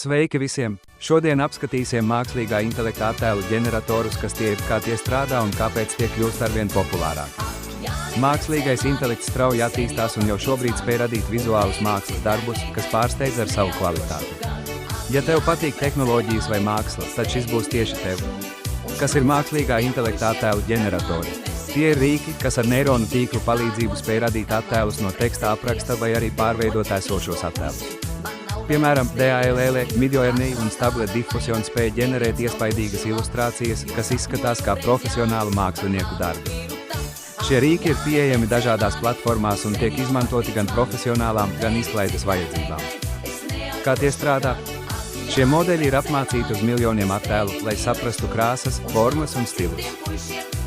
Sveiki visiem! Šodien apskatīsim mākslīgā intelekta attēlu ģeneratorus, kas tie ir, kā tie strādā un kāpēc tie kļūst arvien populārāki. Mākslīgais intelekts strauji attīstās un jau šobrīd spēj radīt vizuālus mākslas darbus, kas pārsteidz ar savu kvalitāti. Ja tev patīk tehnoloģijas vai māksla, tad šis būs tieši tev. Kas ir mākslīgā intelekta attēlu ģeneratori? Tie ir rīki, kas ar neironu tīklu palīdzību spēj radīt attēlus no teksta apraksta vai arī pārveidot esošos attēlus. Piemēram, DALL, Midjourney un Stable Diffusion spēj ģenerēt iespaidīgas ilustrācijas, kas izskatās kā profesionālu mākslinieku darbi. Šie rīki ir pieejami dažādās platformās un tiek izmantoti gan profesionālām, gan izklaides vajadzībām. Kā tie strādā? Šie modeļi ir apmācīti uz miljoniem attēlu, lai saprastu krāsas, formas un stilus.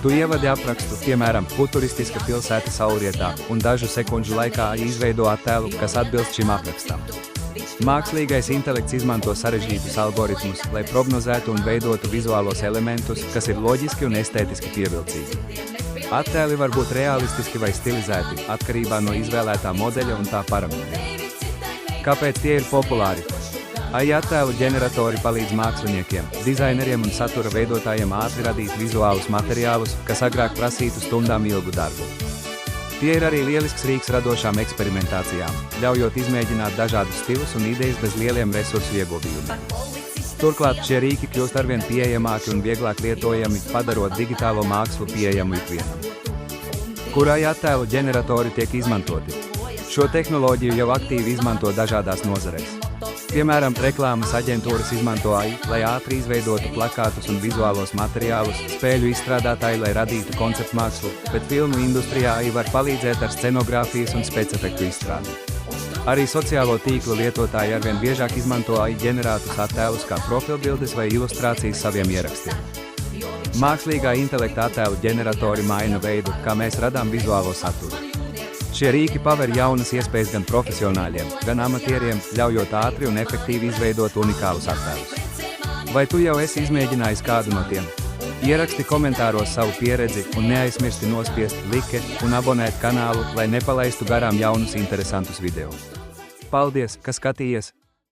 Tu ievadi aprakstu, piemēram, futuristiska pilsēta saulrietā, un dažu sekundžu laikā izveido attēlu, kas atbilst šim aprakstam. Mākslīgais intelekts izmanto sarežģītus algoritmus, lai prognozētu un veidotu vizuālos elementus, kas ir loģiski un estētiski pievilcīgi. Attēli var būt realistiski vai stilizēti, atkarībā no izvēlētā modeļa un tā parametriem. Kāpēc tie ir populāri? AI attēlu ģeneratori palīdz māksliniekiem, dizaineriem un satura veidotājiem ātri radīt vizuālus materiālus, kas agrāk prasītu stundām ilgu darbu. Tie ir arī lielisks rīks radošām eksperimentācijām, ļaujot izmēģināt dažādus stilus un idejas bez lieliem resursu ieguldījumiem. Turklāt šie rīki kļūst arvien pieejamāki un vieglāk lietojami, padarot digitālo mākslu pieejamu ikvienam. Kur AI attēlu ģeneratori tiek izmantoti? Šo tehnoloģiju jau aktīvi izmanto dažādās nozarēs. Piemēram, reklāmas aģentūras izmanto AI, lai ātri izveidotu plakātus un vizuālos materiālus, spēļu izstrādātāji, lai radītu konceptmākslu, bet filmu industrijā AI var palīdzēt ar scenogrāfijas un specefektu izstrādi. Arī sociālo tīklu lietotāji arvien biežāk izmanto AI ģenerētus attēlus kā profilbildes vai ilustrācijas saviem ierakstiem. Mākslīgā intelekta attēlu ģeneratori maina veidu, kā mēs radām vizuālo saturu. Šie rīki paver jaunas iespējas gan profesionāļiem, gan amatieriem, ļaujot ātri un efektīvi izveidot unikālus attēlus. Vai tu jau esi izmēģinājis kādu no tiem? Ieraksti komentāros savu pieredzi un neaizmirsti nospiest like un abonēt kanālu, lai nepalaistu garām jaunus interesantus video. Paldies, ka skatījies!